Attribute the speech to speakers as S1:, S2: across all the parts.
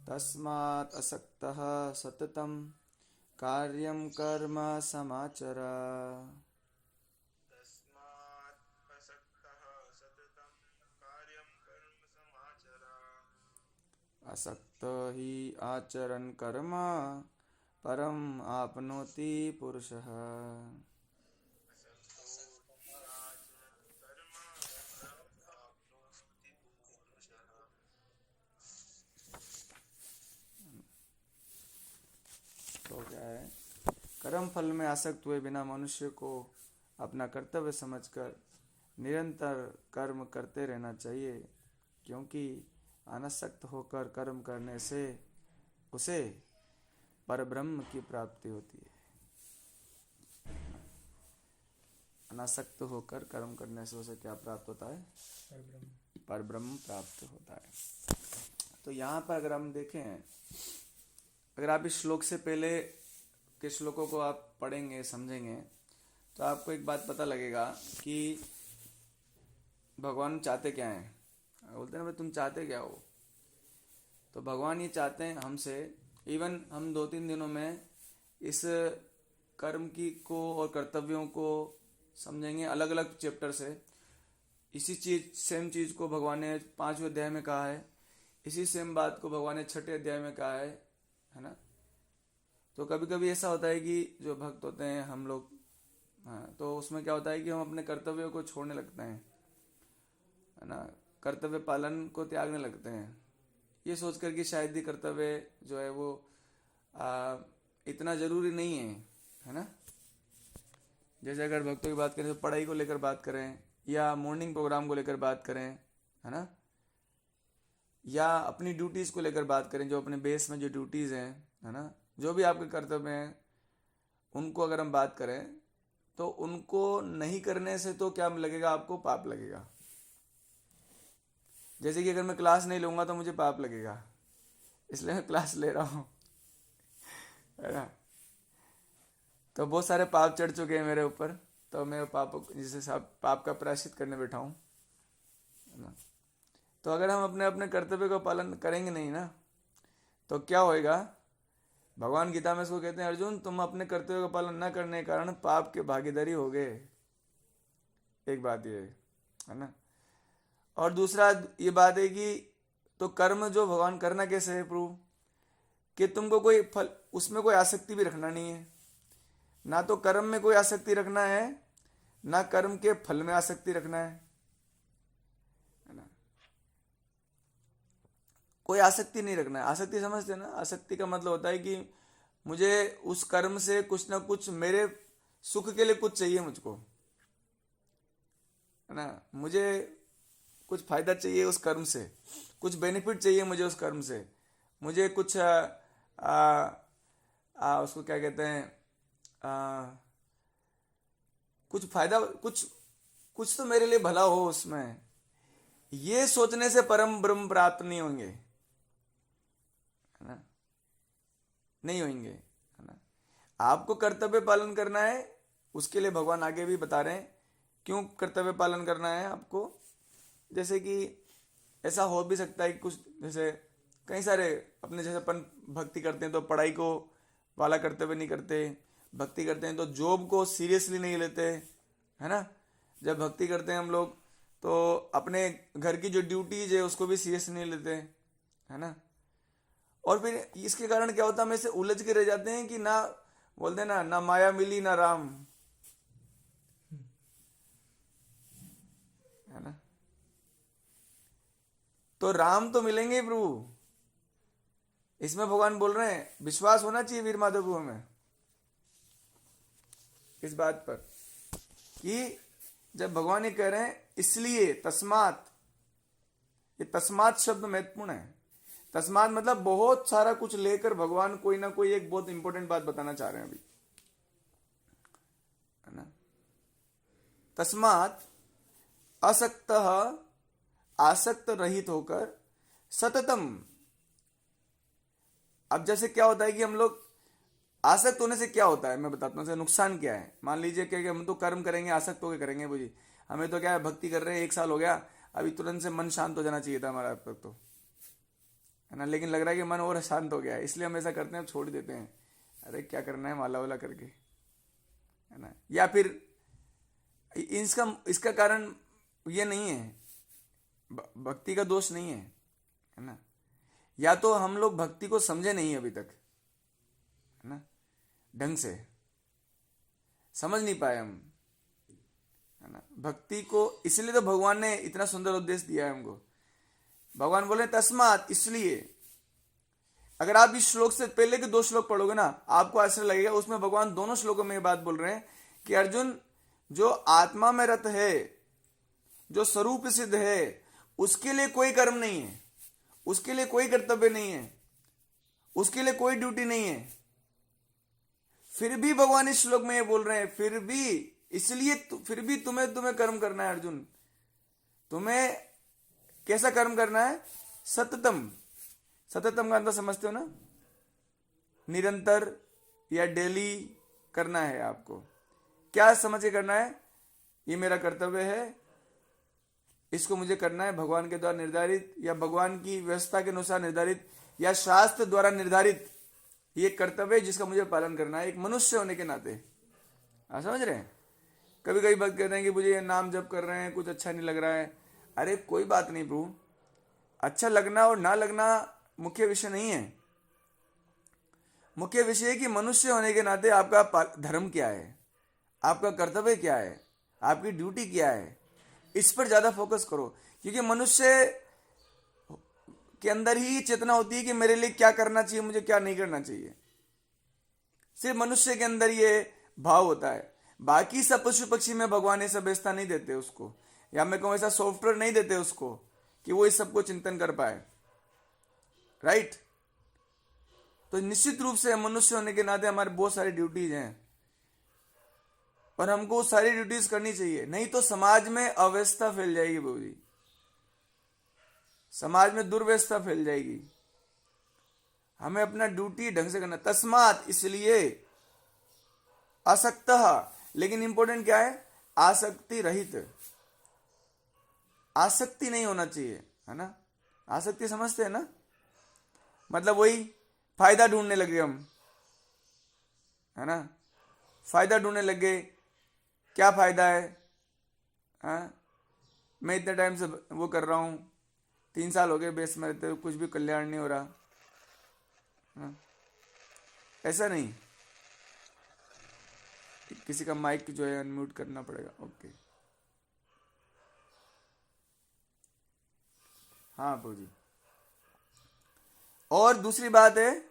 S1: तस्मात् असक्तः सततं कार्यं कर्म समाचर। असक्त ही आचरन् कर्म परम आपनोति पुरुषः। तो क्या है, कर्म फल में आसक्त हुए बिना मनुष्य को अपना कर्तव्य समझकर निरंतर कर्म करते रहना चाहिए, क्योंकि अनासक्त होकर कर्म करने से उसे परब्रह्म की प्राप्ति होती है। अनासक्त होकर कर्म करने से उसे क्या प्राप्त होता है? परब्रह्म प्राप्त होता है। तो यहाँ पर अगर हम देखें, अगर आप इस श्लोक से पहले के श्लोकों को आप पढ़ेंगे समझेंगे तो आपको एक बात पता लगेगा कि भगवान चाहते क्या हैं। बोलते हैं ना भाई तुम चाहते क्या हो, तो भगवान ये चाहते हैं हमसे। इवन हम 2-3 दिनों में इस कर्म की को और कर्तव्यों को समझेंगे अलग अलग चैप्टर से। इसी चीज सेम चीज को भगवान ने 5वें अध्याय में कहा है, इसी सेम बात को भगवान ने 6ठे अध्याय में कहा है ना। तो कभी कभी ऐसा होता है कि जो भक्त होते हैं हम लोग, हाँ, तो उसमें क्या होता है कि हम अपने कर्तव्यों को छोड़ने लगते हैं, है ना, कर्तव्य पालन को त्यागने लगते हैं, ये सोचकर कि शायद ही कर्तव्य जो है वो इतना जरूरी नहीं है ना। जैसे अगर भक्तों की बात करें तो पढ़ाई को लेकर बात करें, या मॉर्निंग प्रोग्राम को लेकर बात करें, है ना, या अपनी ड्यूटीज को लेकर बात करें, जो अपने बेस में जो ड्यूटीज हैं, है ना, जो भी आपके कर्तव्य हैं उनको अगर हम बात करें तो उनको नहीं करने से तो क्या लगेगा आपको? पाप लगेगा। जैसे कि अगर मैं क्लास नहीं लूंगा तो मुझे पाप लगेगा, इसलिए मैं क्लास ले रहा हूँ, है ना। तो बहुत सारे पाप चढ़ चुके हैं मेरे ऊपर, तो मैं पाप जिसे पाप का प्रायश्चित करने बैठा हूँ, है ना। तो अगर हम अपने अपने कर्तव्य का पालन करेंगे नहीं ना तो क्या होएगा? भगवान गीता में इसको कहते हैं, अर्जुन तुम अपने कर्तव्य का पालन न करने के कारण पाप के भागीदारी हो गए। एक बात ये है ना। और दूसरा ये बात है कि तो कर्म जो भगवान करना कैसे है प्रभु, कि तुमको कोई फल उसमें कोई आसक्ति भी रखना नहीं है, ना तो कर्म में कोई आसक्ति रखना है, ना कर्म के फल में आसक्ति रखना है ना। कोई आसक्ति नहीं रखना है। आसक्ति समझते हैं ना? आसक्ति का मतलब होता है कि मुझे उस कर्म से कुछ ना कुछ मेरे सुख के लिए कुछ चाहिए मुझको, है ना, मुझे कुछ फायदा चाहिए उस कर्म से, कुछ बेनिफिट चाहिए मुझे उस कर्म से, मुझे कुछ उसको क्या कहते हैं, कुछ फायदा, कुछ तो मेरे लिए भला हो उसमें, ये सोचने से परम ब्रह्म प्राप्त नहीं होंगे, है ना, नहीं होंगे, है ना। आपको कर्तव्य पालन करना है, उसके लिए भगवान आगे भी बता रहे हैं क्यों कर्तव्य पालन करना है आपको। जैसे कि ऐसा हो भी सकता है कि कुछ जैसे कई सारे अपने जैसे अपन भक्ति करते हैं तो पढ़ाई को वाला कर्तव्य नहीं करते, भक्ति करते हैं तो जॉब को सीरियसली नहीं लेते, है ना। जब भक्ति करते हैं हम लोग तो अपने घर की जो ड्यूटीज है उसको भी सीरियस नहीं लेते, है ना। और फिर इसके कारण क्या होता है, हम ऐसे उलझ के रह जाते हैं कि ना बोलते ना माया मिली ना राम, है ना। तो राम तो मिलेंगे ही प्रभु, इसमें भगवान बोल रहे हैं। विश्वास होना चाहिए वीर माधव को हमें इस बात पर कि जब भगवान ये कह रहे हैं इसलिए तस्मात, ये तस्मात शब्द महत्वपूर्ण है। तस्मात मतलब बहुत सारा कुछ लेकर भगवान कोई ना कोई एक बहुत इंपॉर्टेंट बात बताना चाह रहे हैं अभी, है ना। तस्मात असक्त, आसक्त रहित होकर सततम। अब जैसे क्या होता है कि हम लोग आसक्त होने से क्या होता है मैं बताता हूँ, नुकसान क्या है। मान लीजिए कि हम तो कर्म करेंगे आसक्त होकर करेंगे, बुझी हमें तो क्या है, भक्ति कर रहे हैं 1 साल हो गया, अभी तुरंत से मन शांत हो जाना चाहिए था हमारा अब तक तो, है ना, लेकिन लग रहा है कि मन और शांत हो गया है, इसलिए हम ऐसा करते हैं, हम छोड़ देते हैं, अरे क्या करना है माला वाला करके, है ना। या फिर इसका कारण ये नहीं है, भक्ति का दोष नहीं है ना, या तो हम लोग भक्ति को समझे नहीं अभी तक, है ना, ढंग से समझ नहीं पाए हम, है ना, भक्ति को। इसलिए तो भगवान ने इतना सुंदर उपदेश दिया है हमको। भगवान बोले तस्मात, इसलिए। अगर आप इस श्लोक से पहले के 2 श्लोक पढ़ोगे ना, आपको आश्चर्य लगेगा, उसमें भगवान दोनों श्लोकों में ये बात बोल रहे हैं कि अर्जुन, जो आत्मा में रत है, जो स्वरूप सिद्ध है, उसके लिए कोई कर्म नहीं है, उसके लिए कोई कर्तव्य नहीं है, उसके लिए कोई ड्यूटी नहीं है। फिर भी भगवान इस श्लोक में ये बोल रहे हैं, फिर भी, इसलिए फिर भी तुम्हें कर्म करना है अर्जुन। तुम्हें कैसा कर्म करना है? सततम। सततम का अंदर समझते हो ना, निरंतर या डेली करना है आपको। क्या समझ के करना है? ये मेरा कर्तव्य है, इसको मुझे करना है भगवान के द्वारा निर्धारित, या भगवान की व्यवस्था के अनुसार निर्धारित, या शास्त्र द्वारा निर्धारित ये कर्तव्य जिसका मुझे पालन करना है, एक मनुष्य होने के नाते। आप समझ रहे हैं? कभी कभी भक्त कहते हैं कि मुझे ये नाम जप कर रहे हैं, कुछ अच्छा नहीं लग रहा है। अरे कोई बात नहीं प्रभु, अच्छा लगना और ना लगना मुख्य विषय नहीं है। मुख्य विषय है कि मनुष्य होने के नाते आपका धर्म क्या है, आपका कर्तव्य क्या है, आपकी ड्यूटी क्या है, इस पर ज्यादा फोकस करो। क्योंकि मनुष्य के अंदर ही चेतना होती है कि मेरे लिए क्या करना चाहिए, मुझे क्या नहीं करना चाहिए। सिर्फ मनुष्य के अंदर ये भाव होता है। बाकी सब पशु पक्षी में भगवान ये सब व्यवस्था नहीं देते उसको, या मैं कहूँ ऐसा सॉफ्टवेयर नहीं देते उसको कि वो इस सबको चिंतन कर पाए, राइट। तो निश्चित रूप से मनुष्य होने के नाते हमारे बहुत सारी ड्यूटीज हैं, और हमको सारी ड्यूटीज करनी चाहिए, नहीं तो समाज में अव्यवस्था फैल जाएगी बाबू जी, समाज में दुर्व्यवस्था फैल जाएगी। हमें अपना ड्यूटी ढंग से करना। तस्मात, इसलिए, आसक्त, लेकिन इंपॉर्टेंट क्या है? आसक्ति रहित। आसक्ति नहीं होना चाहिए, है ना। आसक्ति समझते हैं ना, मतलब वही फायदा ढूंढने लगे हम, है ना, फायदा ढूंढने लगे। क्या फायदा है? हाँ, मैं इतने टाइम से वो कर रहा हूँ, 3 साल हो गए बेस में रहते हुए, कुछ भी कल्याण नहीं हो रहा। हाँ? ऐसा नहीं। किसी का माइक जो है अनम्यूट करना पड़ेगा। ओके, हाँ जी। और दूसरी बात है,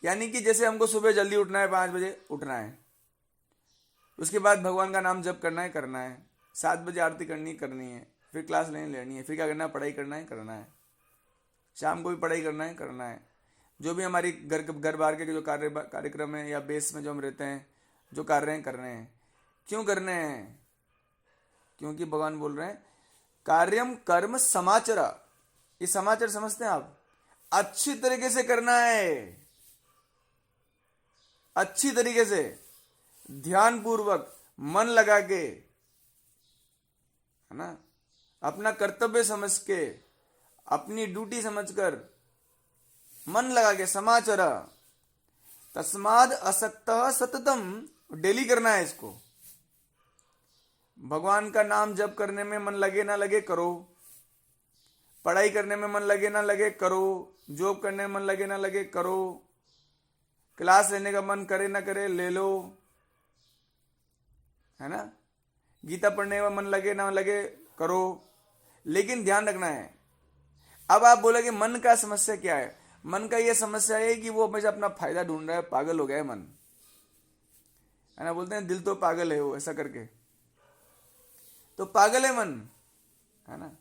S1: यानी कि जैसे हमको सुबह जल्दी उठना है, 5 बजे उठना है, उसके बाद भगवान का नाम जप करना है, 7 बजे आरती करनी है, फिर क्लास लेनी है, फिर क्या करना है? पढ़ाई करना है, शाम को भी पढ़ाई करना है। जो भी हमारी घर बार के जो कार्यक्रम है, या बेस में जो हम रहते हैं, जो कार्य करने हैं। क्यों करने हैं? क्योंकि भगवान बोल रहे हैं कार्यम कर्म समाचरा। ये समाचार समझते हैं आप? अच्छी तरीके से करना है, अच्छी तरीके से, ध्यान पूर्वक, मन लगा के, है ना, अपना कर्तव्य समझ के, अपनी ड्यूटी समझकर, मन लगा के, समाचार। तस्माद असक्त सततम, डेली करना है इसको। भगवान का नाम जप करने में मन लगे ना लगे, करो। पढ़ाई करने में मन लगे ना लगे, करो। जॉब करने में मन लगे ना लगे, करो। क्लास लेने का मन करे ना करे, ले लो, है ना। गीता पढ़ने में मन लगे ना लगे, करो। लेकिन ध्यान रखना है। अब आप बोलोगे मन का समस्या क्या है? मन का यह समस्या है कि वो हमेशा अपना फायदा ढूंढ रहा है, पागल हो गया है मन, है ना। बोलते हैं दिल तो पागल है वो, ऐसा करके। तो पागल है मन, है ना।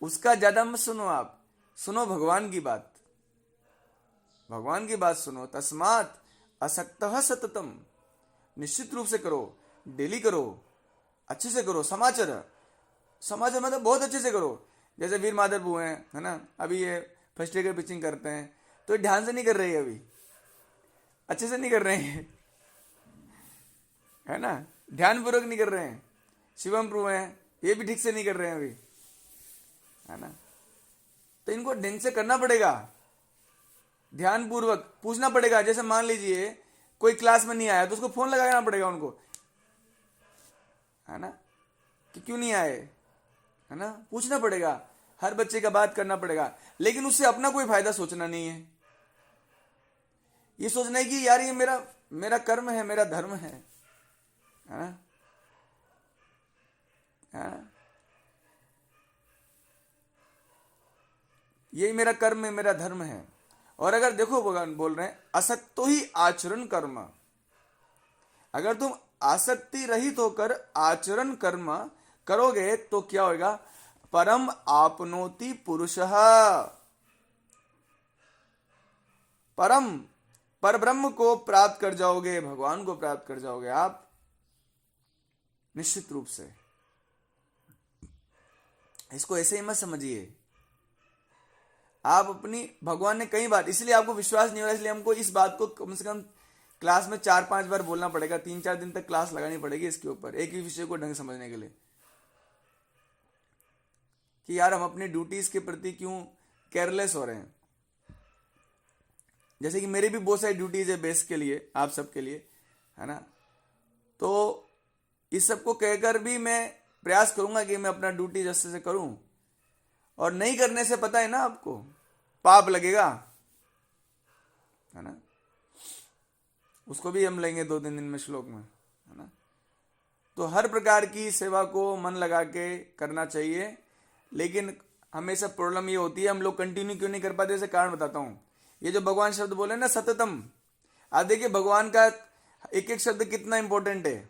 S1: उसका ज्यादा मत सुनो, आप सुनो भगवान की बात, भगवान की बात सुनो। तस्मात असक्तः सततम, निश्चित रूप से करो, डेली करो, अच्छे से करो। समाचार मतलब बहुत अच्छे से करो। जैसे वीर माधव हैं, है ना, अभी ये फर्स्ट ईयर की पिचिंग करते हैं, तो ध्यान से नहीं कर रहे हैं, अभी अच्छे से नहीं कर रहे हैं, है ना, ध्यान पूर्वक नहीं कर रहे हैं। शिवम प्रभु हैं, ये भी ठीक से नहीं कर रहे हैं अभी, है ना। तो इनको ढंग से करना पड़ेगा, ध्यान पूर्वक पूछना पड़ेगा। जैसे मान लीजिए कोई क्लास में नहीं आया तो उसको फोन लगाना पड़ेगा उनको, है ना, कि क्यों नहीं आए, है ना, पूछना पड़ेगा, हर बच्चे का बात करना पड़ेगा। लेकिन उससे अपना कोई फायदा सोचना नहीं है, ये सोचना है कि यार ये मेरा मेरा कर्म है, मेरा धर्म है ना, है ना? यही मेरा कर्म है, मेरा धर्म है। और अगर देखो भगवान बोल रहे हैं असक्तो ही आचरण कर्म, अगर तुम आसक्ति रहित होकर आचरण कर्म करोगे तो क्या होगा, परम आपनोति पुरुषः, परम पर ब्रह्म को प्राप्त कर जाओगे, भगवान को प्राप्त कर जाओगे आप निश्चित रूप से। इसको ऐसे ही मत समझिए आप अपनी, भगवान ने कई बार, इसलिए आपको विश्वास नहीं हो रहा, इसलिए हमको इस बात को कम से कम क्लास में 4-5 बार बोलना पड़ेगा, 3-4 दिन तक क्लास लगानी पड़ेगी इसके ऊपर, एक ही विषय को ढंग से समझने के लिए, कि यार हम अपनी ड्यूटीज के प्रति क्यों केयरलेस हो रहे हैं। जैसे कि मेरी भी बहुत सारी ड्यूटीज है बेस के लिए, आप सबके लिए, है ना, तो इस सबको कहकर भी मैं प्रयास करूंगा कि मैं अपना ड्यूटी जैसे से करूं, और नहीं करने से पता है ना आपको पाप लगेगा, है ना, उसको भी हम लेंगे 2-3 दिन में श्लोक में, है ना। तो हर प्रकार की सेवा को मन लगा के करना चाहिए, लेकिन हमेशा प्रॉब्लम ये होती है हम लोग कंटिन्यू क्यों नहीं कर पाते। जैसे कारण बताता हूं, ये जो भगवान शब्द बोले ना सततम, आप देखिए भगवान का एक एक शब्द कितना इंपॉर्टेंट है,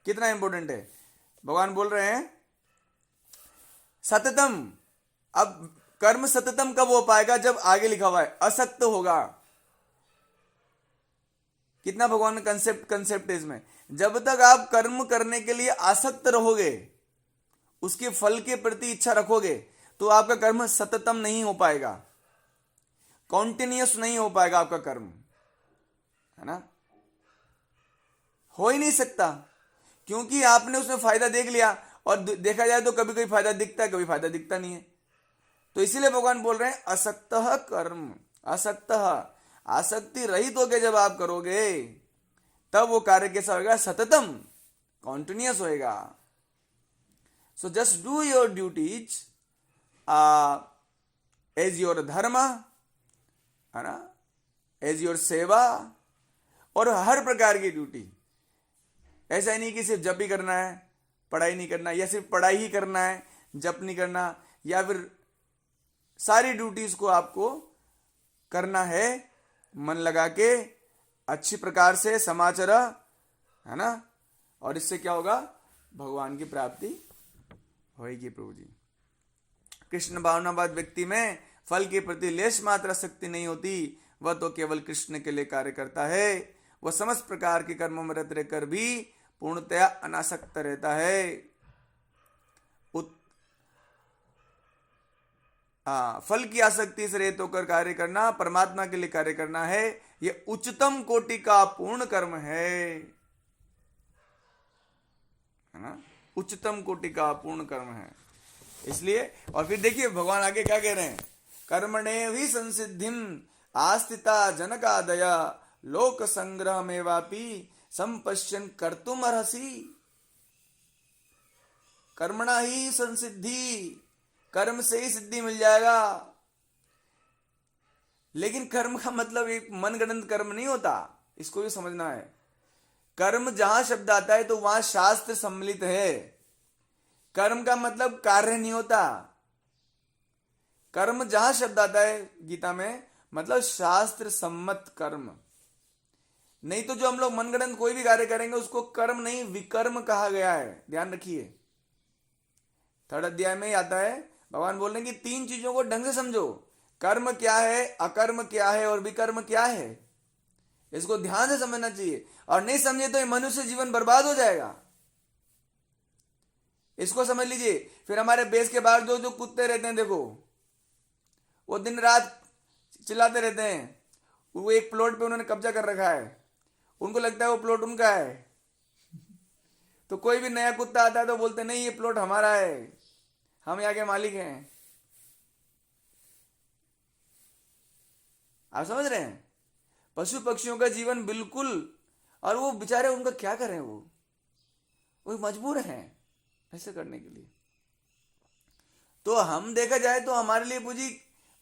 S1: कितना इंपॉर्टेंट है। भगवान बोल रहे हैं सततम, अब कर्म सततम कब हो पाएगा, जब आगे लिखा हुआ है असक्त होगा। कितना भगवान का कंसेप्ट है इसमें, जब तक आप कर्म करने के लिए आसक्त रहोगे, उसके फल के प्रति इच्छा रखोगे, तो आपका कर्म सततम नहीं हो पाएगा, कॉन्टिन्यूअस नहीं हो पाएगा आपका कर्म, है ना, हो ही नहीं सकता, क्योंकि आपने उसमें फायदा देख लिया, और देखा जाए तो कभी कोई फायदा दिखता है, कभी फायदा दिखता नहीं है। तो इसीलिए भगवान बोल रहे हैं असक्तः कर्म, असक्तः, आसक्ति रहित होकर जब आप करोगे तब वो कार्य कैसा होगा, सततम, कॉन्टिन्यूअस होएगा। So just do your duties as your dharma, है ना, एज योर सेवा, और हर प्रकार की ड्यूटी, ऐसा ही नहीं कि सिर्फ जप ही करना है, पढ़ाई नहीं करना, या सिर्फ पढ़ाई ही करना है, जप नहीं करना, या फिर सारी ड्यूटीज को आपको करना है मन लगा के, अच्छी प्रकार से समाचार, है ना, और इससे क्या होगा, भगवान की प्राप्ति होगी। प्रभु जी, कृष्ण भावनावाद व्यक्ति में फल के प्रति लेश मात्र शक्ति नहीं होती, वह तो केवल कृष्ण के लिए कार्य करता है, वह समस्त प्रकार के कर्मों में रत रहकर भी पूर्णतया अनासक्त रहता है। फल की आसक्ति से रहित होकर कार्य करना, परमात्मा के लिए कार्य करना है, यह उच्चतम कोटि का पूर्ण कर्म है ना, उच्चतम कोटि का पूर्ण कर्म है। इसलिए, और फिर देखिए भगवान आगे क्या कह रहे हैं, कर्मणे भी संसिद्धिम आस्थिता जनकादया लोक संग्रह में वापी संपश्यन कर्तुम अर्हसि। कर्मणा ही संसिद्धि, कर्म से ही सिद्धि मिल जाएगा। लेकिन कर्म का मतलब एक मनगढ़ंत कर्म नहीं होता, इसको भी समझना है। कर्म जहां शब्द आता है तो वहां शास्त्र सम्मिलित है। कर्म का मतलब कार्य नहीं होता। कर्म जहां शब्द आता है गीता में, मतलब शास्त्र सम्मत कर्म। नहीं तो जो हम लोग मनगढ़ंत कोई भी कार्य करेंगे उसको कर्म नहीं विकर्म कहा गया है, ध्यान रखिए। 3rd अध्याय में ही आता है, भगवान बोल रहे हैं कि 3 चीजों को ढंग से समझो, कर्म क्या है, अकर्म क्या है और विकर्म क्या है। इसको ध्यान से समझना चाहिए, और नहीं समझे तो ये मनुष्य जीवन बर्बाद हो जाएगा। इसको समझ लीजिए। फिर हमारे बेस के बाहर जो जो कुत्ते रहते हैं, देखो वो दिन रात चिल्लाते रहते हैं, वो एक प्लॉट पे उन्होंने कब्जा कर रखा है, उनको लगता है वो प्लॉट उनका है। तो कोई भी नया कुत्ता आता है तो बोलते नहीं ये प्लॉट हमारा है, हम यहाँ के मालिक हैं। आप समझ रहे हैं? पशु पक्षियों का जीवन बिल्कुल, और वो बेचारे उनका क्या करें, वो मजबूर हैं ऐसे करने के लिए। तो हम देखा जाए तो हमारे लिए पूजी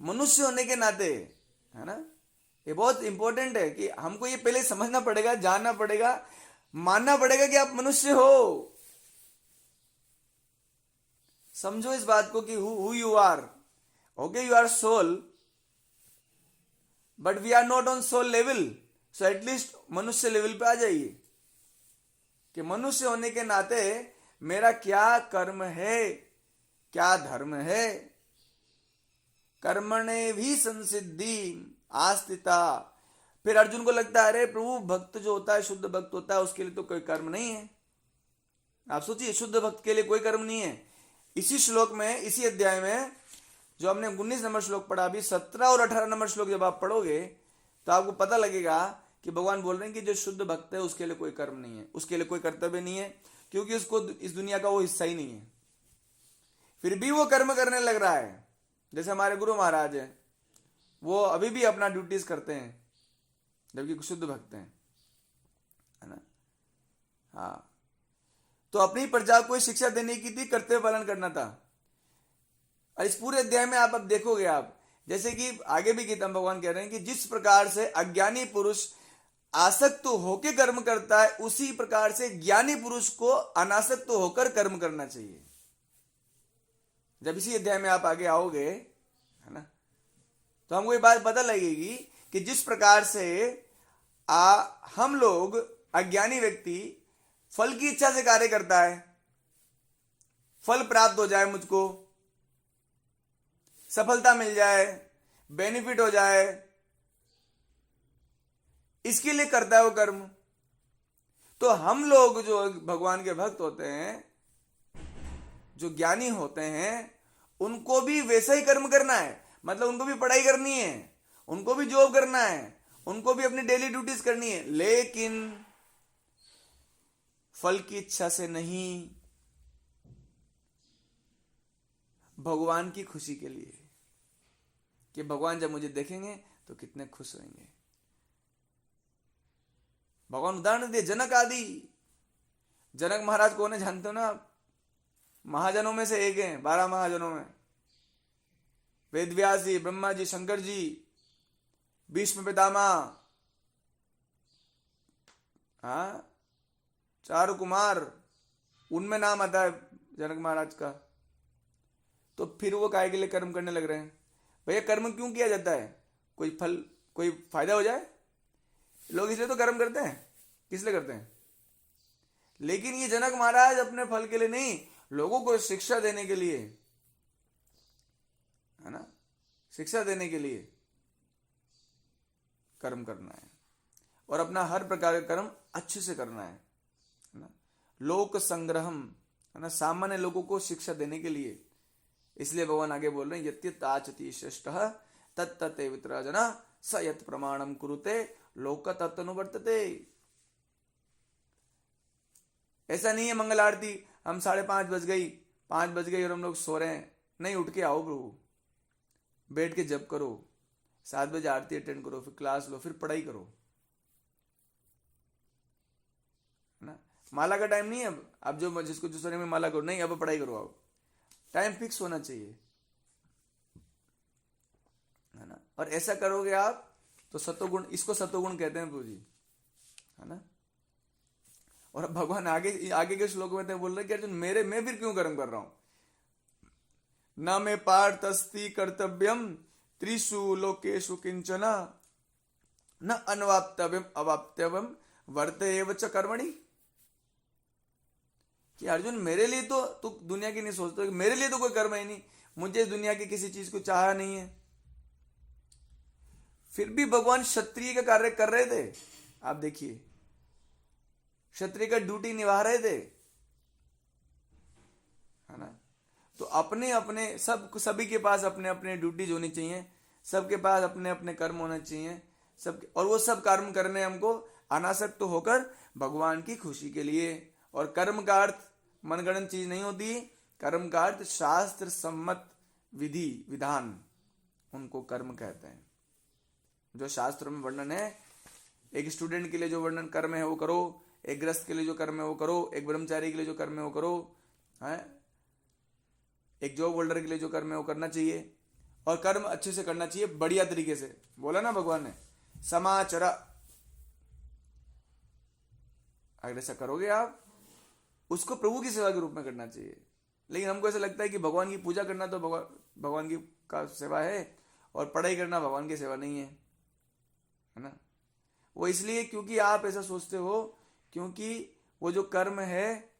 S1: मनुष्य होने के नाते, है ना, ये बहुत इंपॉर्टेंट है कि हमको ये पहले समझना पड़ेगा, जानना पड़ेगा, मानना पड़ेगा कि आप मनुष्य हो। समझो इस बात को कि who you are. Okay, you are soul, but we are not on soul level, so at least मनुष्य लेवल पे आ जाइए कि मनुष्य होने के नाते मेरा क्या कर्म है, क्या धर्म है। कर्मणे भी संसिद्धि आस्तिता। फिर अर्जुन को लगता है अरे प्रभु, भक्त जो होता है, शुद्ध भक्त होता है, उसके लिए तो कोई कर्म नहीं है। आप सोचिए, शुद्ध भक्त के लिए कोई कर्म नहीं है। इसी श्लोक में, इसी अध्याय में जो हमने 19 नंबर श्लोक पढ़ा, अभी 17 और 18 नंबर श्लोक जब आप पढ़ोगे तो आपको पता लगेगा कि भगवान बोल रहे हैं कि जो शुद्ध भक्त है उसके लिए कोई कर्म नहीं है, उसके लिए कोई कर्तव्य नहीं है, क्योंकि उसको इस दुनिया का वो हिस्सा ही नहीं है। फिर भी वो कर्म करने लग रहा है। जैसे हमारे गुरु महाराज हैं, वो अभी भी अपना ड्यूटीज करते हैं जबकि शुद्ध भक्त हैं, है ना। हाँ, तो अपनी प्रजा को शिक्षा देने की थी, कर्तव्य पालन करना था। और इस पूरे अध्याय में आप अब देखोगे, आप जैसे कि आगे भी गीता भगवान कह रहे हैं कि जिस प्रकार से अज्ञानी पुरुष आसक्त होकर कर्म करता है, उसी प्रकार से ज्ञानी पुरुष को अनासक्त होकर कर्म करना चाहिए। जब इसी अध्याय में आप आगे आओगे, है ना, तो हमको ये बात पता लगेगी कि जिस प्रकार से हम लोग, अज्ञानी व्यक्ति फल की इच्छा से कार्य करता है, फल प्राप्त हो जाए, मुझको सफलता मिल जाए, बेनिफिट हो जाए, इसके लिए करता है वो कर्म। तो हम लोग जो भगवान के भक्त होते हैं, जो ज्ञानी होते हैं, उनको भी वैसा ही कर्म करना है। मतलब उनको भी पढ़ाई करनी है, उनको भी जॉब करना है, उनको भी अपनी डेली ड्यूटीज करनी है, लेकिन फल की इच्छा से नहीं, भगवान की खुशी के लिए, कि भगवान जब मुझे देखेंगे तो कितने खुश होंगे। भगवान उदाहरण दिए, जनक आदि। जनक महाराज कौन है जानते हो ना आप? महाजनों में से एक हैं, 12 महाजनों में। वेद व्यास जी, ब्रह्मा जी, शंकर जी, भीष्म पितामह, हाँ, चारु कुमार, उनमें नाम आता है जनक महाराज का। तो फिर वो काहे के लिए कर्म करने लग रहे हैं? भैया कर्म क्यों किया जाता है? कोई फल, कोई फायदा हो जाए, लोग इसलिए तो कर्म करते हैं। किस लिए करते हैं? लेकिन ये जनक महाराज अपने फल के लिए नहीं, लोगों को शिक्षा देने के लिए, है ना, शिक्षा देने के लिए कर्म करना है, और अपना हर प्रकार का कर्म अच्छे से करना है ना। लोक संग्रहम, है ना, सामान्य लोगों को शिक्षा देने के लिए। इसलिए भगवान आगे बोल रहे हैं, यत्यत आचति श्रेष्ठः तत्तते वितराजना स यत् प्रमाणम कुरुते लोक तत्तनुवर्तते। ऐसा नहीं है मंगल आरती हम 5:30 बज गई, 5 बज गई और हम लोग सो रहे हैं। नहीं, उठ के आओ प्रभु, बैठ के जप करो, 7 बजे आरती अटेंड करो, फिर क्लास लो, फिर पढ़ाई करो, ना। माला का टाइम नहीं है अब जो जिसको जो समय में माला करो, नहीं, अब पढ़ाई करो। आओ, टाइम फिक्स होना चाहिए, है ना। और ऐसा करोगे आप तो सतोगुण, इसको सतोगुण कहते हैं प्रभु जी, है ना। और अब भगवान आगे आगे के श्लोक में तो बोल रहे कि अर्जुन मेरे, मैं फिर क्यों कर्म कर रहा हूं? न मे पार्थस्ति कर्तव्यम त्रिषु लोकेषु किंचना न अनवाप्तव्यम अवाप्तव्यम वर्ते एव च कर्मणि। कि अर्जुन मेरे लिए तो तू दुनिया की नहीं सोचता, कि मेरे लिए तो कोई कर्म ही नहीं, मुझे दुनिया की किसी चीज को चाहा नहीं है। फिर भी भगवान क्षत्रिय का कार्य कर रहे थे। आप देखिए, क्षत्रिय का ड्यूटी निभा रहे थे, है ना। तो अपने अपने सभी के पास अपने अपने ड्यूटीज होनी चाहिए, सबके पास अपने अपने कर्म होने चाहिए, सब, और वो सब कर्म करने हमको अनासक्त होकर भगवान की खुशी के लिए। और कर्म का अर्थ मनगढ़ंत चीज नहीं होती, कर्म का अर्थ शास्त्र सम्मत विधि विधान, उनको कर्म कहते हैं। जो शास्त्रों में वर्णन है, एक स्टूडेंट के लिए जो वर्णन कर्म है वो करो, एक गृहस्थ के लिए जो कर्म है वो करो, एक ब्रह्मचारी के लिए जो कर्म है वो करो, है एक जॉब होल्डर के लिए जो कर्म है वो करना चाहिए, और कर्म अच्छे से करना चाहिए, बढ़िया तरीके से। बोला ना भगवान ने, समाचरा। अगर ऐसा करोगे आप, उसको प्रभु की सेवा के रूप में करना चाहिए। लेकिन हमको ऐसा लगता है कि भगवान की पूजा करना तो भगवान की का सेवा है, और पढ़ाई करना भगवान की सेवा नहीं है ना। वो इसलिए क्योंकि आप ऐसा सोचते हो, क्योंकि वो जो कर्म है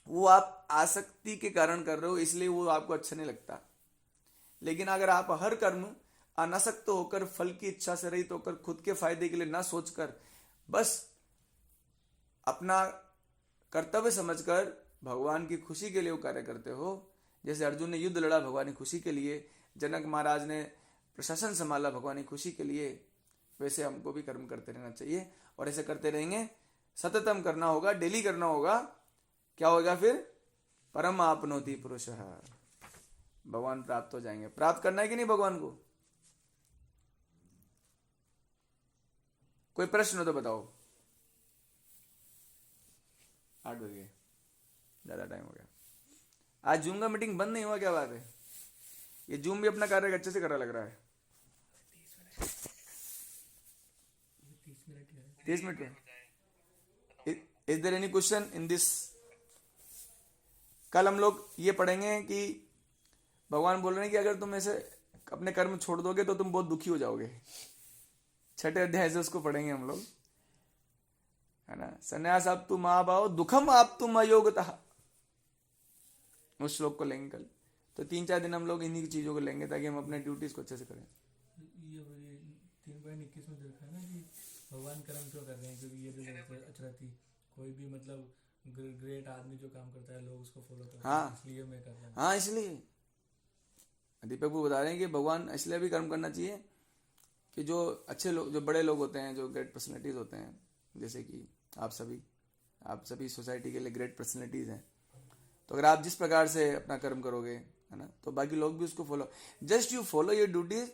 S1: वो आप आसक्ति के कारण कर रहे हो, इसलिए वो आपको अच्छा नहीं लगता। लेकिन अगर आप हर कर्म अनासक्त होकर, फल की इच्छा से रहित होकर, खुद के फायदे के लिए ना सोचकर, बस अपना कर्तव्य समझकर भगवान की खुशी के लिए वो कार्य करते हो, जैसे अर्जुन ने युद्ध लड़ा भगवान की खुशी के लिए, जनक महाराज ने प्रशासन संभाला भगवान की खुशी के लिए, वैसे हमको भी कर्म करते रहना चाहिए। और ऐसे करते रहेंगे, सततम करना होगा, डेली करना होगा। क्या होगा फिर? परम आपनोति पुरुषः, भगवान प्राप्त हो जाएंगे। प्राप्त करना है कि नहीं भगवान को? कोई प्रश्न हो तो बताओ। 8 बज गए, ज्यादा टाइम हो गया। आज जूम का मीटिंग बंद नहीं हुआ, क्या बात है? ये जूम भी अपना कार्य अच्छे से कर रहा लग रहा है। 30 मिनट है। Is there any question in this? कल हम लोग ये पढ़ेंगे कि भगवान बोल रहे हैं कि अगर तुम ऐसे अपने कर्म छोड़ दोगे तो तुम बहुत दुखी हो जाओगे। 6ठे अध्याय से उसको पढ़ेंगे हम लोग, है ना। संन्यास आप तुम महाभाव दुखम आप तुम अयोगतः, उस श्लोक को लेंगे कल। तो 3-4 दिन हम लोग इन्हीं चीजों को लेंगे ताकि हम अपने ड्यूटीज को अच्छे से करें।
S2: ये 3.21 में देखा है ना कि भगवान कर्म क्यों कर रहे हैं, क्योंकि ये जो अचरती कोई भी मतलब ग्रेट आदमी जो काम करता है लोग उसको फॉलो करते हैं, इसलिए मैं कर रहा हूँ।
S1: हाँ, इसलिए दीपक वो बता रहे हैं कि भगवान इसलिए भी कर्म करना चाहिए कि जो अच्छे लोग, जो बड़े लोग होते हैं, जो ग्रेट पर्सनैलिटीज होते हैं, जैसे कि आप सभी सोसाइटी के लिए ग्रेट पर्सनैलिटीज हैं। तो अगर आप जिस प्रकार से अपना कर्म करोगे, है ना, तो बाकी लोग भी उसको follow, just you follow your duties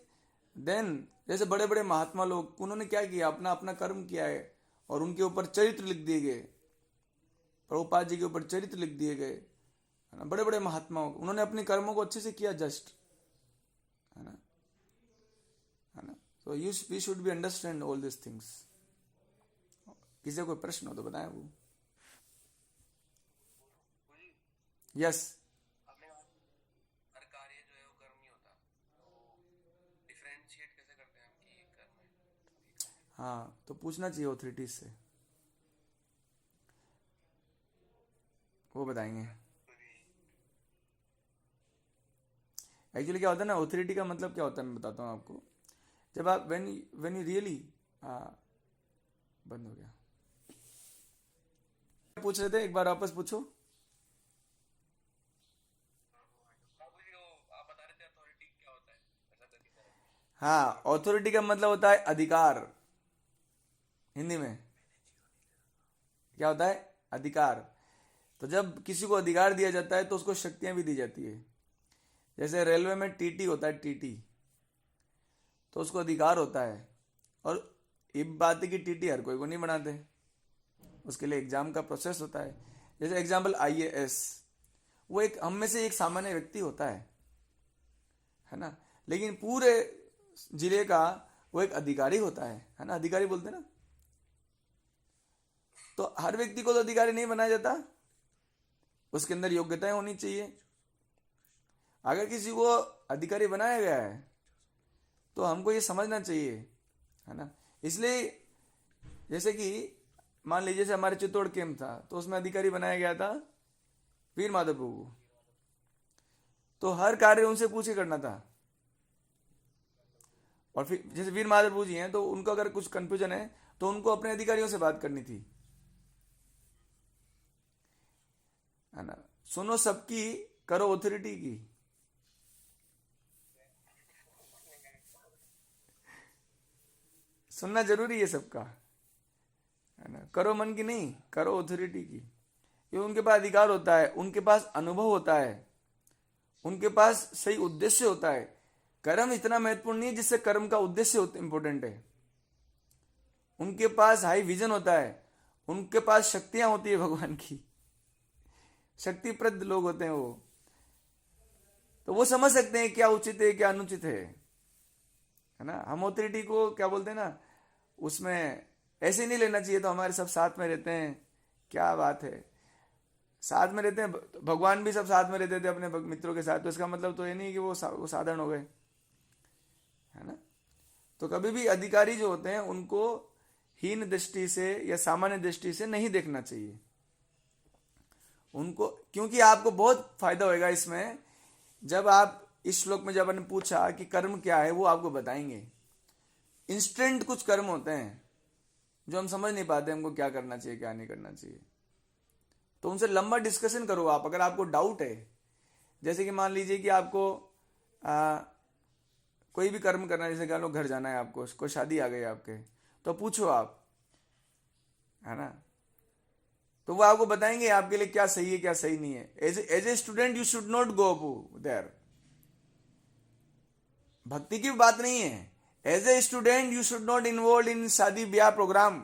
S1: then. जैसे बड़े बड़े महात्मा लोग, उन्होंने क्या किया, अपना अपना कर्म किया है और उनके ऊपर चरित्र लिख दिए गए। प्रभुपाद जी के ऊपर चरित्र लिख दिए गए, है ना। बड़े बड़े महात्माओं, उन्होंने अपने कर्मों को अच्छे से किया, जस्ट, है ना। So we should be understand all these things. किसी कोई प्रश्न हो तो बताएं वो। यस।
S3: हर कार्य जो है वो कर्म ही होता, तो डिफरेंशिएट कैसे करते हैं हम कि कर्म है?
S1: हाँ, तो पूछना चाहिए ऑथोरिटीज से, वो बताएंगे। एक्चुअली क्या होता है ना, ऑथोरिटी का मतलब क्या होता है मैं बताता हूँ आपको। जब आप when you really बंद हो गया, पूछ रहे थे, एक बार वापस पूछो।
S3: आप बता रहे थे अथॉरिटी क्या होता है, ऐसा करके।
S1: हाँ, ऑथोरिटी का मतलब होता है अधिकार। हिंदी में क्या होता है? अधिकार। तो जब किसी को अधिकार दिया जाता है तो उसको शक्तियां भी दी जाती है। जैसे रेलवे में टीटी होता है, टीटी, तो उसको अधिकार होता है। और ये बात है कि टीटी हर कोई को नहीं बनाते, उसके लिए एग्जाम का प्रोसेस होता है। जैसे एग्जाम्पल आईएएस, वो एक हम में से एक सामान्य व्यक्ति होता है ना, लेकिन पूरे जिले का वो एक अधिकारी होता है ना। अधिकारी बोलते हैं ना। तो हर व्यक्ति को तो अधिकारी नहीं बनाया जाता, उसके अंदर योग्यताएं होनी चाहिए। अगर किसी को अधिकारी बनाया गया है तो हमको ये समझना चाहिए, है ना। इसलिए जैसे कि मान लीजिए जैसे हमारे चित्तौड़ कैंप था, तो उसमें अधिकारी बनाया गया था वीर माधव प्रभु को। तो हर कार्य उनसे पूछ के करना था। और फिर जैसे वीर माधव प्रभु जी हैं, तो उनको अगर कुछ कंफ्यूजन है तो उनको अपने अधिकारियों से बात करनी थी, है ना। सुनो सबकी, करो ऑथोरिटी की। सुनना जरूरी है सबका, है ना। करो मन की नहीं, करो ऑथोरिटी की। ये उनके पास अधिकार होता है, उनके पास अनुभव होता है, उनके पास सही उद्देश्य होता है। कर्म इतना महत्वपूर्ण नहीं है जिससे कर्म का उद्देश्य इंपॉर्टेंट है। उनके पास हाई विजन होता है, उनके पास शक्तियां होती है भगवान की, शक्तिप्रद लोग होते हैं वो, तो वो समझ सकते हैं क्या उचित है क्या अनुचित है ना। हम ऑथोरिटी को क्या बोलते हैं ना, उसमें ऐसे नहीं लेना चाहिए। तो हमारे सब साथ में रहते हैं, क्या बात है, साथ में रहते हैं। भगवान भी सब साथ में रहते थे अपने मित्रों के साथ, तो इसका मतलब तो ये नहीं कि वो साधारण हो गए, है ना। तो कभी भी अधिकारी जो होते हैं उनको हीन दृष्टि से या सामान्य दृष्टि से नहीं देखना चाहिए उनको, क्योंकि आपको बहुत फायदा होएगा इसमें। जब आप इस श्लोक में जब आपने पूछा कि कर्म क्या है, वो आपको बताएंगे। इंस्टेंट कुछ कर्म होते हैं जो हम समझ नहीं पाते हमको क्या करना चाहिए क्या नहीं करना चाहिए, तो उनसे लंबा डिस्कशन करो आप। अगर आपको डाउट है, जैसे कि मान लीजिए कि आपको कोई भी कर्म करना है, जैसे कि घर जाना है आपको, कोई शादी आ गई आपके, तो पूछो आप, है ना, तो वो आपको बताएंगे आपके लिए क्या सही है क्या सही नहीं है। As a student you should not go there. भक्ति की बात नहीं है, as a student you should not involve in शादी ब्याह program,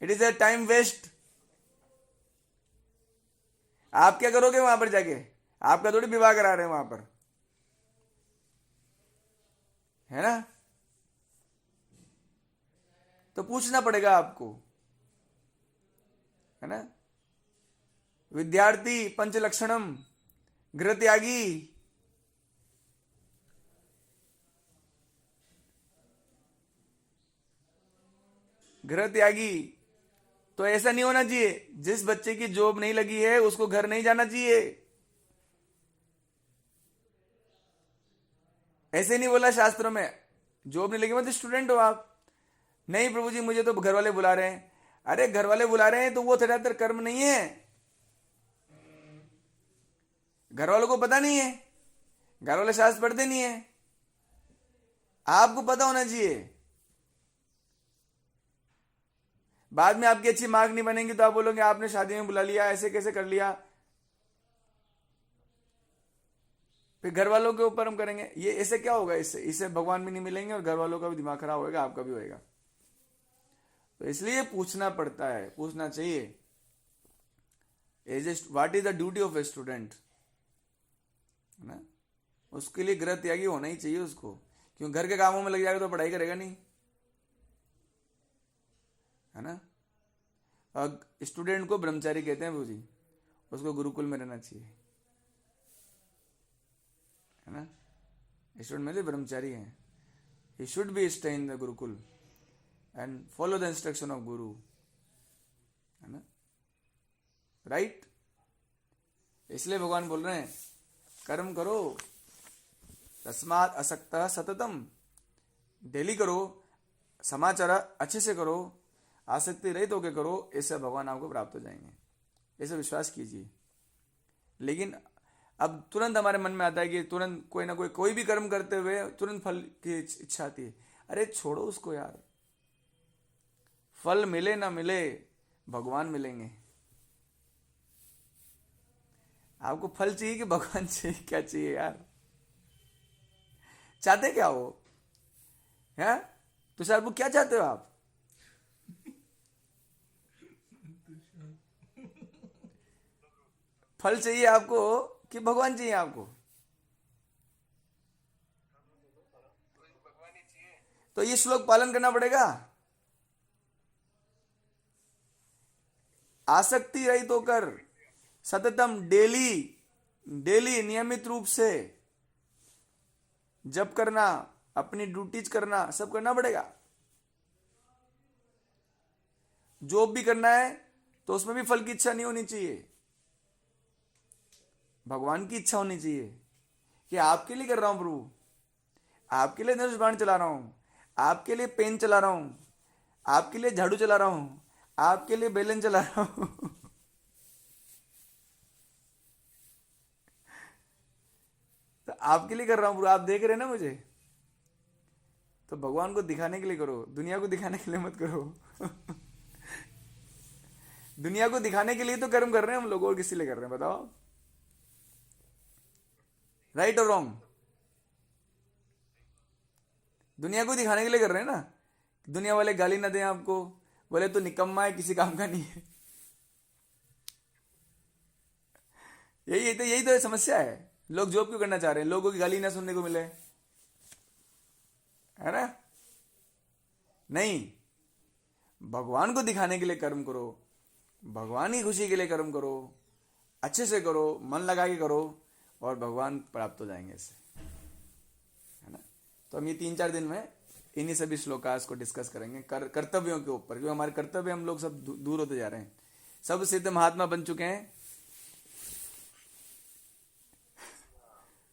S1: it is a time waste. आप क्या करोगे वहां पर जाके, आपका थोड़ी विवाह करा रहे हैं वहां पर, है ना। तो पूछना पड़ेगा आपको, है ना। विद्यार्थी पंचलक्षणम गृह त्यागी, गृह त्यागी। तो ऐसा नहीं होना चाहिए, जिस बच्चे की जॉब नहीं लगी है उसको घर नहीं जाना चाहिए। ऐसे नहीं बोला शास्त्रों में, जॉब नहीं लगी मतलब स्टूडेंट हो आप। नहीं प्रभु जी मुझे तो घर वाले बुला रहे हैं। अरे घर वाले बुला रहे हैं तो वो थोड़ा कर्म नहीं है, घर वालों को पता नहीं है, घर वाले शास्त्र पढ़ते नहीं है, आपको पता होना चाहिए। बाद में आपकी अच्छी मार्क नहीं बनेंगी तो आप बोलोगे आपने शादी में बुला लिया, ऐसे कैसे कर लिया, फिर घर वालों के ऊपर हम करेंगे। ये ऐसे क्या होगा, इससे भगवान भी नहीं मिलेंगे और घर वालों का भी दिमाग खराब होगा, आपका भी होएगा। तो इसलिए पूछना पड़ता है, पूछना चाहिए। What is the duty of a student, है ना। उसके लिए गृह त्यागी होना ही चाहिए उसको, क्यों घर के कामों में लग जाएगा तो पढ़ाई करेगा नहीं, है ना। और स्टूडेंट को ब्रह्मचारी कहते हैं जी, उसको गुरुकुल में रहना चाहिए, है ना। स्टूडेंट में ब्रह्मचारी है, he should be stay in the Gurukul and follow the instruction of गुरु, है ना, राइट। इसलिए भगवान बोल रहे हैं कर्म करो, तस्मात् असक्तः सततम, डेली करो, समाचार अच्छे से करो, आसक्ति रहित होकर करो, ऐसे भगवान आपको प्राप्त हो जाएंगे, ऐसे विश्वास कीजिए। लेकिन अब तुरंत हमारे मन में आता है कि तुरंत कोई ना कोई भी कर्म करते हुए तुरंत फल की इच्छा आती है। अरे छोड़ो उसको यार, फल मिले ना मिले भगवान मिलेंगे। आपको फल चाहिए कि भगवान चाहिए, क्या चाहिए यार, चाहते क्या हो, है तुषार वो क्या चाहते हो आप? फल चाहिए आपको कि भगवान चाहिए आपको? तो ये श्लोक पालन करना पड़ेगा। आसक्ति रहित होकर सततम डेली नियमित रूप से जप करना, अपनी ड्यूटीज करना, सब करना पड़ेगा। जॉब भी करना है तो उसमें भी फल की इच्छा नहीं होनी चाहिए, भगवान की इच्छा होनी चाहिए कि आपके लिए कर रहा हूं प्रभु, आपके लिए धनुष बाण चला रहा हूं, आपके लिए पेन चला रहा हूं, आपके लिए झाड़ू चला रहा हूं, आपके लिए बेलन चला रहा हूं तो आपके लिए कर रहा हूं प्रभु, आप देख रहे हैं ना मुझे, तो भगवान को दिखाने के लिए करो, दुनिया को दिखाने के लिए मत करो दुनिया को दिखाने के लिए तो कर्म कर रहे हैं हम लोग, और किसी लिए कर रहे हैं बताओ, राइट और रॉन्ग? दुनिया को दिखाने के लिए कर रहे हैं ना, दुनिया वाले गाली ना दें आपको, बोले तो निकम्मा है, किसी काम का नहीं है। यही तो समस्या है। लोग जॉब क्यों करना चाह रहे हैं? लोगों की गाली ना सुनने को मिले, है ना? नहीं, भगवान को दिखाने के लिए कर्म करो, भगवान की खुशी के लिए कर्म करो, अच्छे से करो, मन लगा के करो, और भगवान प्राप्त हो जाएंगे इससे, है ना? तो हम ये 3-4 दिन में इन्हीं सभी श्लोकास को डिस्कस करेंगे कर्तव्यों के ऊपर, क्योंकि हमारे कर्तव्य हम लोग सब दूर होते जा रहे हैं। सब सिद्ध महात्मा बन चुके हैं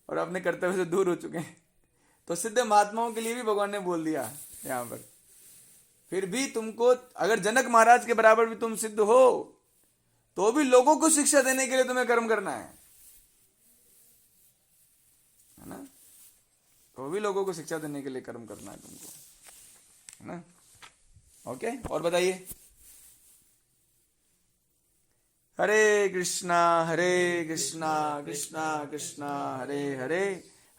S1: और अपने कर्तव्य से दूर हो चुके हैं। तो सिद्ध महात्माओं के लिए भी भगवान ने बोल दिया यहां पर, फिर भी तुमको अगर जनक महाराज के बराबर भी तुम सिद्ध हो तो भी लोगों को शिक्षा देने के लिए तुम्हें कर्म करना है ना? तो भी लोगों को शिक्षा देने के लिए कर्म करना है तुमको, है ना? ओके, और बताइए। हरे कृष्णा कृष्णा कृष्णा हरे हरे,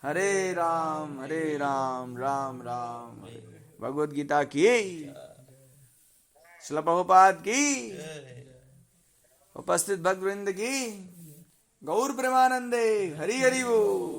S1: हरे राम राम राम हरे। भगवद गीता की, श्रील प्रभुपाद की, उपस्थित भक्त वृंद की, गौर प्रेमानंदे, हरि हरि बोल।